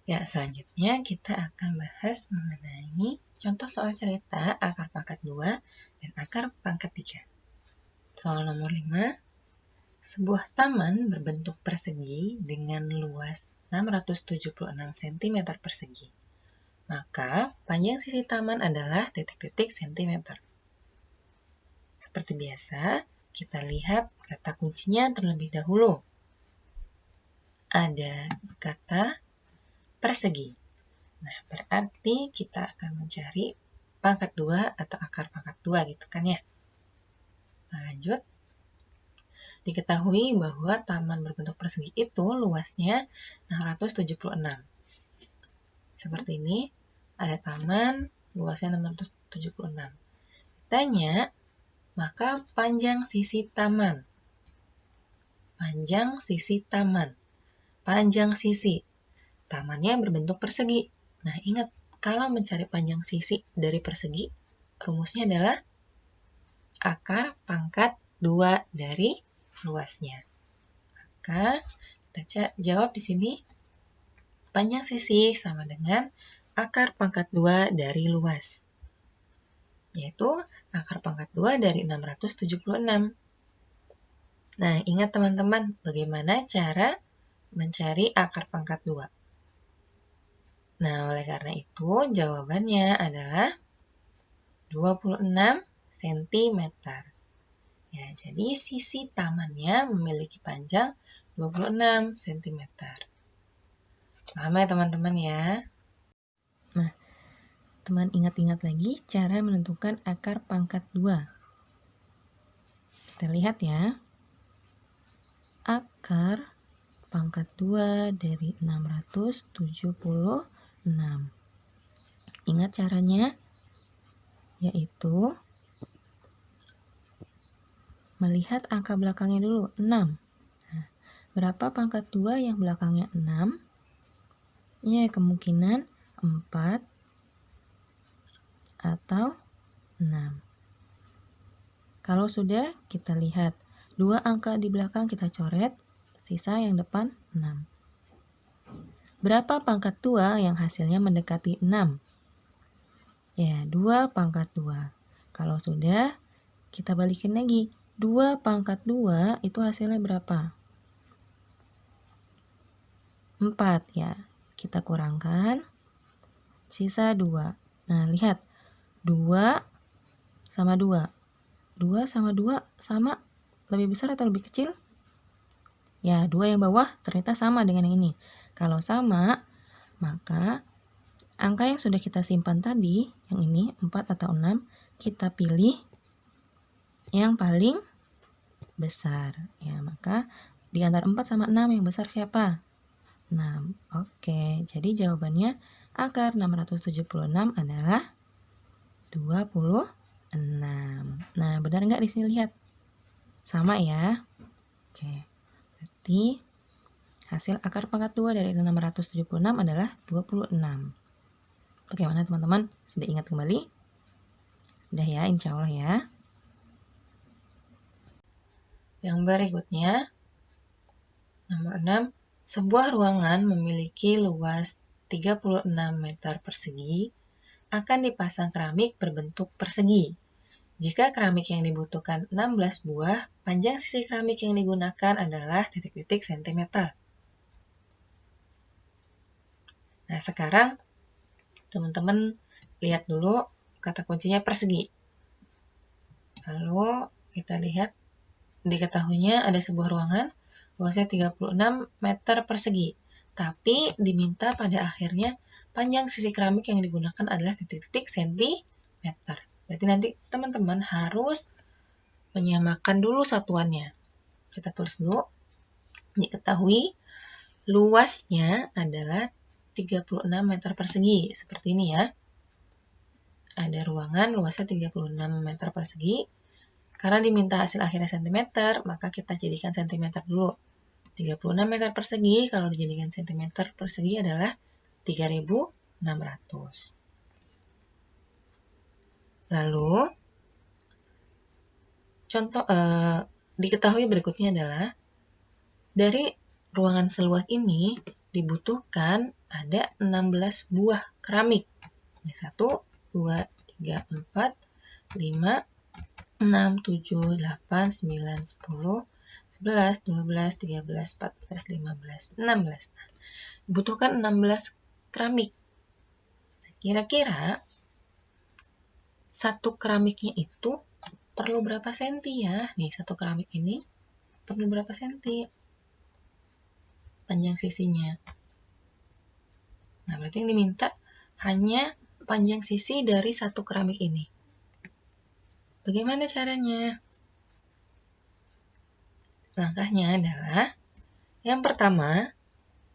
Ya, selanjutnya kita akan bahas mengenai contoh soal cerita akar pangkat 2 dan akar pangkat 3. Soal nomor 5, sebuah taman berbentuk persegi dengan luas 676 cm persegi. Maka panjang sisi taman adalah titik-titik cm. Seperti biasa, kita lihat kata kuncinya terlebih dahulu. Ada kata persegi. Nah, berarti kita akan mencari pangkat 2 atau akar pangkat 2 gitu kan ya. Nah, lanjut. Diketahui bahwa taman berbentuk persegi itu luasnya 676. Seperti ini, ada taman luasnya 676. Tanya, maka panjang sisi taman. Panjang sisi taman. Panjang sisi. Tamannya berbentuk persegi. Nah, ingat, kalau mencari panjang sisi dari persegi, rumusnya adalah akar pangkat 2 dari luasnya. Maka kita jawab di sini, panjang sisi sama dengan akar pangkat 2 dari luas, yaitu akar pangkat 2 dari 676. Nah, ingat teman-teman, bagaimana cara mencari akar pangkat 2? Nah, oleh karena itu, jawabannya adalah 26 cm. Ya, jadi sisi tamannya memiliki panjang 26 cm. Paham ya teman-teman ya? Nah, teman ingat-ingat lagi cara menentukan akar pangkat 2. Kita lihat ya. Akar pangkat 2 dari 676. Ingat caranya? Yaitu melihat angka belakangnya dulu, 6. Nah, berapa pangkat 2 yang belakangnya 6? Ya, kemungkinan 4 atau 6. Kalau sudah, kita lihat 2 angka di belakang kita coret, sisa yang depan 6. Berapa pangkat 2 yang hasilnya mendekati 6? Ya, 2 pangkat 2. Kalau sudah, kita balikin lagi. 2 pangkat 2 itu hasilnya berapa? 4 ya. Kita kurangkan, sisa 2. Nah, lihat. 2 sama 2. 2 sama 2 sama lebih besar atau lebih kecil? Ya, 2 yang bawah ternyata sama dengan yang ini. Kalau sama, maka angka yang sudah kita simpan tadi, yang ini 4 atau 6, kita pilih yang paling besar. Ya, maka di antara 4 sama 6 yang besar siapa? 6. Oke, jadi jawabannya akar 676 adalah 26. Nah, benar nggak di sini lihat? Sama ya. Oke. Berarti hasil akar pangkat 2 dari 676 adalah 26. Bagaimana teman-teman? Sudah ingat kembali? Sudah ya, insya Allah ya. Yang berikutnya, nomor 6. Sebuah ruangan memiliki luas 36 meter persegi akan dipasang keramik berbentuk persegi. Jika keramik yang dibutuhkan 16 buah, panjang sisi keramik yang digunakan adalah titik-titik cm. Nah, sekarang teman-teman lihat dulu kata kuncinya persegi. Lalu kita lihat, diketahuinya ada sebuah ruangan luasnya 36 meter persegi. Tapi diminta pada akhirnya panjang sisi keramik yang digunakan adalah titik-titik cm. Berarti nanti teman-teman harus menyamakan dulu satuannya. Kita tulis dulu. Diketahui luasnya adalah 36 meter persegi. Seperti ini ya. Ada ruangan luasnya 36 meter persegi. Karena diminta hasil akhirnya cm, maka kita jadikan cm dulu. 36 meter persegi kalau dijadikan cm persegi adalah 3.600. Lalu, contoh diketahui berikutnya adalah dari ruangan seluas ini dibutuhkan ada 16 buah keramik. 1, 2, 3, 4, 5, 6, 7, 8, 9, 10, 11, 12, 13, 14, 15, 16. Nah, dibutuhkan 16 keramik. Kira-kira satu keramiknya itu perlu berapa senti ya? Nih, satu keramik ini perlu berapa senti panjang sisinya? Nah, berarti yang diminta hanya panjang sisi dari satu keramik ini. Bagaimana caranya? Langkahnya adalah, yang pertama,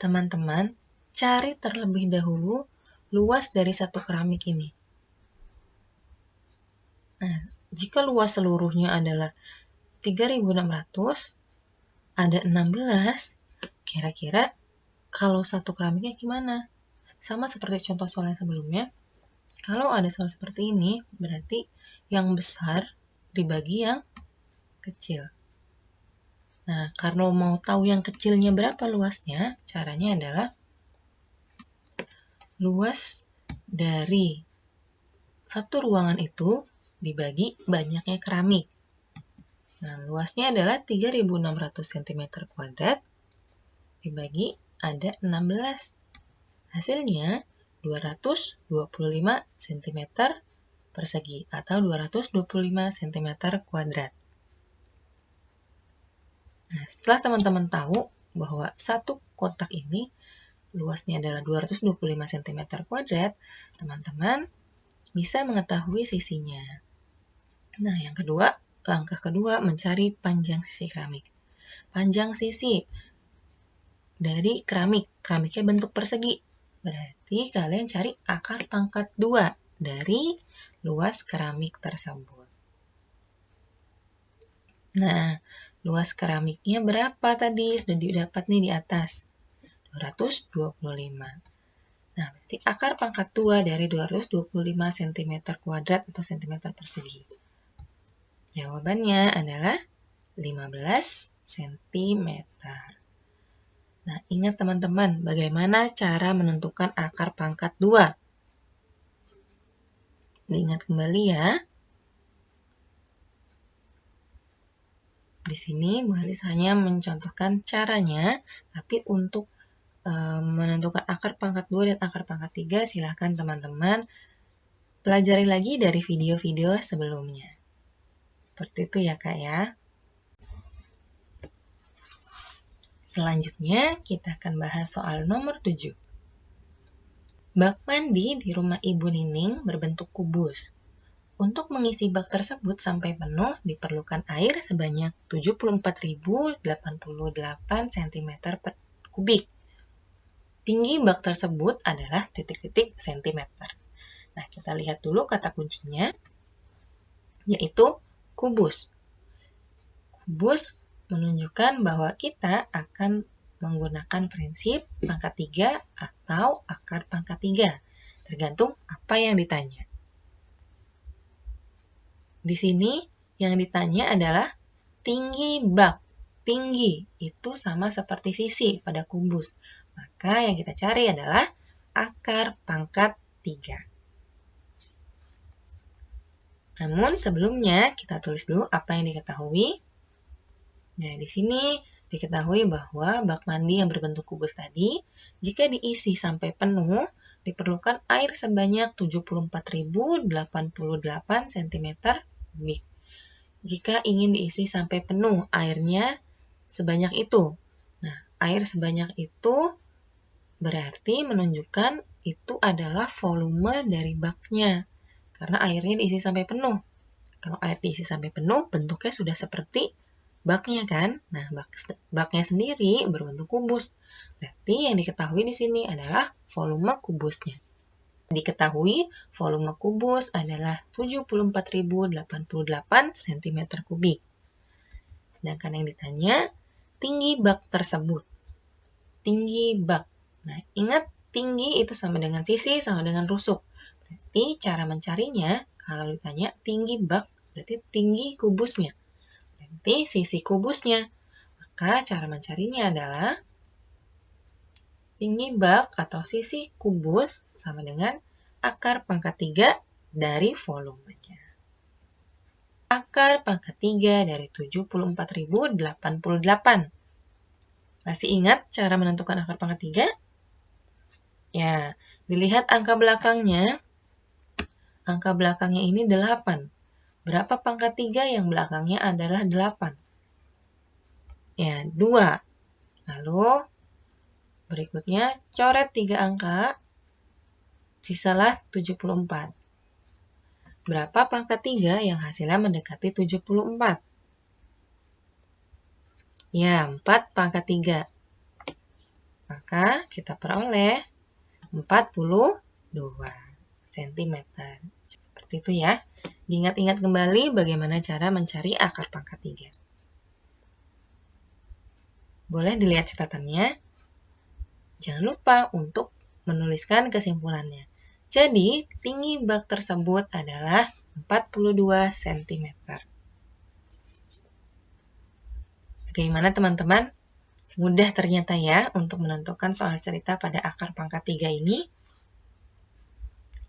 teman-teman cari terlebih dahulu luas dari satu keramik ini. Nah, jika luas seluruhnya adalah 3.600, ada 16, kira-kira kalau satu keramiknya gimana? Sama seperti contoh soal yang sebelumnya, kalau ada soal seperti ini, berarti yang besar dibagi yang kecil. Nah, karena mau tahu yang kecilnya berapa luasnya, caranya adalah luas dari satu ruangan itu dibagi banyaknya keramik. Nah, luasnya adalah 3.600 cm2 dibagi ada 16. Hasilnya 225 cm persegi atau 225 cm2. Nah, setelah teman-teman tahu bahwa satu kotak ini luasnya adalah 225 cm2, teman-teman bisa mengetahui sisinya. Nah, yang kedua, langkah kedua mencari panjang sisi keramik. Panjang sisi dari keramiknya bentuk persegi. Berarti kalian cari akar pangkat 2 dari luas keramik tersebut. Nah, luas keramiknya berapa tadi? Sudah didapat nih di atas. 225. Nah, berarti akar pangkat 2 dari 225 cm2 atau cm persegi. Jawabannya adalah 15 cm. Nah, ingat teman-teman, bagaimana cara menentukan akar pangkat 2? Diingat kembali ya. Di sini Bu Halis hanya mencontohkan caranya, tapi untuk menentukan akar pangkat 2 dan akar pangkat 3, silahkan teman-teman pelajari lagi dari video-video sebelumnya. Seperti itu ya Kak ya. Selanjutnya kita akan bahas soal nomor 7. Bak mandi di rumah Ibu Nining berbentuk kubus. Untuk mengisi bak tersebut sampai penuh diperlukan air sebanyak 74.088 cm3. Tinggi bak tersebut adalah titik-titik sentimeter. Nah, kita lihat dulu kata kuncinya, yaitu kubus. Kubus menunjukkan bahwa kita akan menggunakan prinsip pangkat 3 atau akar pangkat 3, tergantung apa yang ditanya. Di sini yang ditanya adalah tinggi bak. Tinggi itu sama seperti sisi pada kubus. Maka yang kita cari adalah akar pangkat 3. Namun sebelumnya kita tulis dulu apa yang diketahui. Nah, di sini diketahui bahwa bak mandi yang berbentuk kubus tadi, jika diisi sampai penuh, diperlukan air sebanyak 74.088 cm3. Jika ingin diisi sampai penuh, airnya sebanyak itu. Nah, air sebanyak itu berarti menunjukkan itu adalah volume dari baknya, karena airnya diisi sampai penuh. Kalau air diisi sampai penuh, bentuknya sudah seperti baknya kan? Nah, baknya sendiri berbentuk kubus. Berarti yang diketahui di sini adalah volume kubusnya. Diketahui volume kubus adalah 74.088 cm3. Sedangkan yang ditanya, tinggi bak tersebut. Tinggi bak. Nah, ingat tinggi itu sama dengan sisi, sama dengan rusuk. Berarti cara mencarinya, kalau ditanya tinggi bak, berarti tinggi kubusnya. Sisi kubusnya. Maka cara mencarinya adalah tinggi bak atau sisi kubus sama dengan akar pangkat 3 dari volumenya. Akar pangkat 3 dari 74.088. Masih ingat cara menentukan akar pangkat 3? Ya, dilihat angka belakangnya. Angka belakangnya ini 8. Berapa pangkat 3 yang belakangnya adalah 8? Ya, 2. Lalu, berikutnya coret 3 angka, sisalah 74. Berapa pangkat 3 yang hasilnya mendekati 74? Ya, 4 pangkat 3. Maka kita peroleh 42 cm. Seperti itu ya. Diingat-ingat kembali bagaimana cara mencari akar pangkat 3. Boleh dilihat catatannya. Jangan lupa untuk menuliskan kesimpulannya. Jadi, tinggi bak tersebut adalah 42 cm. Bagaimana teman-teman? Mudah ternyata ya untuk menentukan soal cerita pada akar pangkat 3 ini.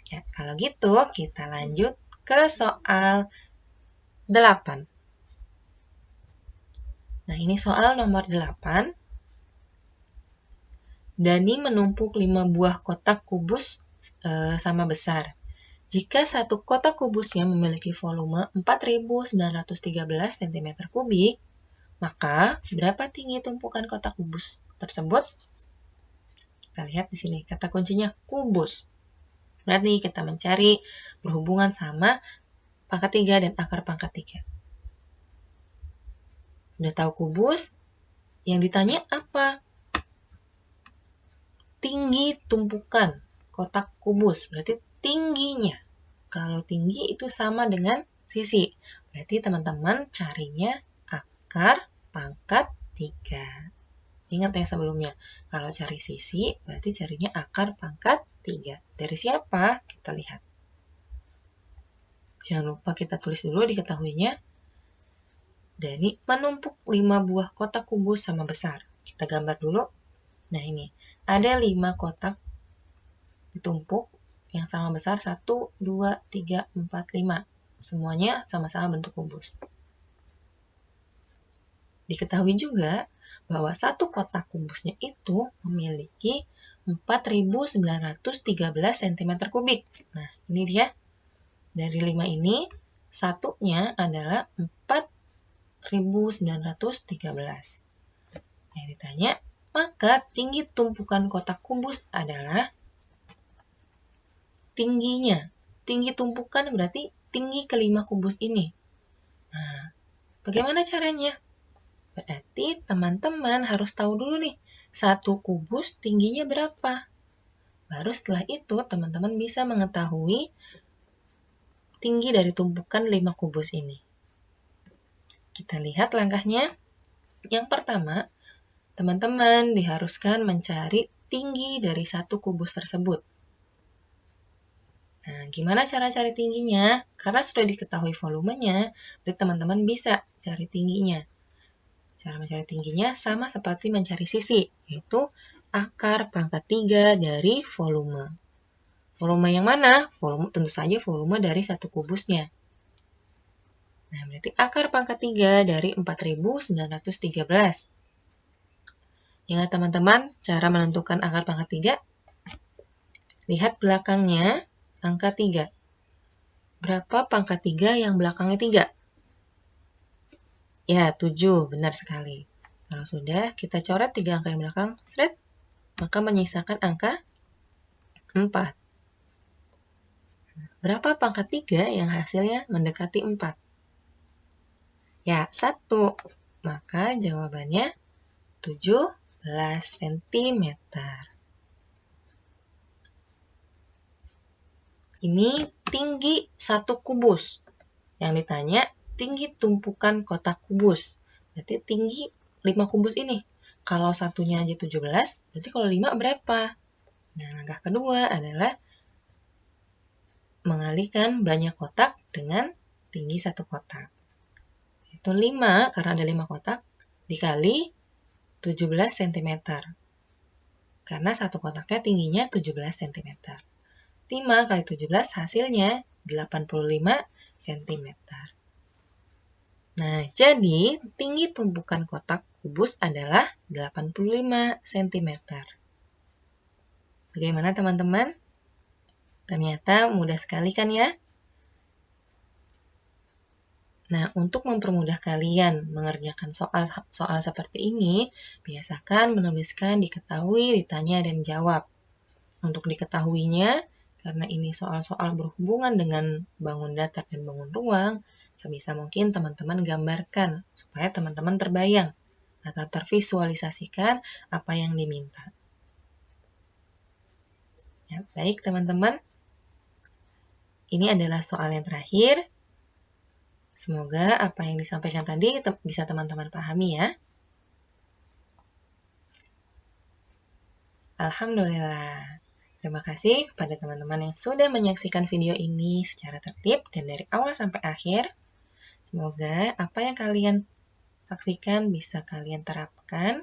Ya, kalau gitu kita lanjut ke soal 8. Nah, ini soal nomor 8. Dani menumpuk 5 buah kotak kubus sama besar. Jika satu kotak kubusnya memiliki volume 4.913 cm3, maka berapa tinggi tumpukan kotak kubus tersebut? Kita lihat di sini, kata kuncinya kubus. Berarti kita mencari berhubungan sama pangkat 3 dan akar pangkat 3. Sudah tahu kubus? Yang ditanya apa? Tinggi tumpukan kotak kubus. Berarti tingginya. Kalau tinggi itu sama dengan sisi. Berarti teman-teman carinya akar pangkat 3. Ingat yang sebelumnya. Kalau cari sisi, berarti carinya akar pangkat 3. Dari siapa? Kita lihat. Jangan lupa kita tulis dulu diketahuinya. Dani menumpuk 5 buah kotak kubus sama besar. Kita gambar dulu. Nah ini, ada 5 kotak ditumpuk yang sama besar 1, 2, 3, 4, 5. Semuanya sama-sama bentuk kubus. Diketahui juga bahwa satu kotak kubusnya itu memiliki 4.913 cm3. Nah, ini dia. Dari 5 ini, satunya adalah 4.913. Yang ditanya, maka tinggi tumpukan kotak kubus adalah tingginya. Tinggi tumpukan berarti tinggi kelima kubus ini. Nah, bagaimana caranya? Berarti teman-teman harus tahu dulu nih, satu kubus tingginya berapa. Baru setelah itu teman-teman bisa mengetahui tinggi dari tumpukan 5 kubus ini. Kita lihat langkahnya. Yang pertama, teman-teman diharuskan mencari tinggi dari satu kubus tersebut. Nah, gimana cara cari tingginya? Karena sudah diketahui volumenya, berarti teman-teman bisa cari tingginya. Cara mencari tingginya sama seperti mencari sisi, yaitu akar pangkat 3 dari volume. Volume yang mana? Volume, tentu saja volume dari satu kubusnya. Nah, berarti akar pangkat 3 dari 4.913. Ingat teman-teman, cara menentukan akar pangkat 3? Lihat belakangnya, angka 3. Berapa pangkat 3 yang belakangnya 3? Ya, 7, benar sekali. Kalau sudah, kita coret 3 angka yang belakang, seret, maka menyisakan angka 4. Berapa pangkat 3 yang hasilnya mendekati 4? Ya, 1. Maka jawabannya 17 cm. Ini tinggi satu kubus. Yang ditanya tinggi tumpukan kotak kubus. Berarti tinggi 5 kubus ini. Kalau satunya aja 17, berarti kalau 5 berapa? Nah, langkah kedua adalah mengalihkan banyak kotak dengan tinggi satu kotak. Itu 5, karena ada 5 kotak, dikali 17 cm. karena satu kotaknya tingginya 17 cm. 5 kali 17 hasilnya 85 cm. Nah, jadi tinggi tumpukan kotak kubus adalah 85 cm. Bagaimana teman-teman? Ternyata mudah sekali kan ya? Nah, untuk mempermudah kalian mengerjakan soal seperti ini, biasakan menuliskan diketahui, ditanya, dan jawab. Untuk diketahuinya, karena ini soal-soal berhubungan dengan bangun datar dan bangun ruang, sebisa mungkin teman-teman gambarkan supaya teman-teman terbayang atau tervisualisasikan apa yang diminta. Ya, baik teman-teman, ini adalah soal yang terakhir. Semoga apa yang disampaikan tadi bisa teman-teman pahami ya. Alhamdulillah. Terima kasih kepada teman-teman yang sudah menyaksikan video ini secara tertib dan dari awal sampai akhir. Semoga apa yang kalian saksikan bisa kalian terapkan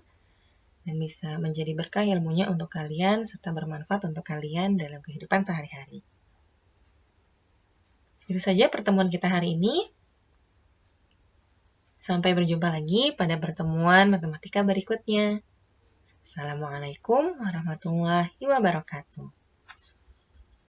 dan bisa menjadi berkah ilmunya untuk kalian serta bermanfaat untuk kalian dalam kehidupan sehari-hari. Itu saja pertemuan kita hari ini. Sampai berjumpa lagi pada pertemuan matematika berikutnya. Assalamualaikum warahmatullahi wabarakatuh.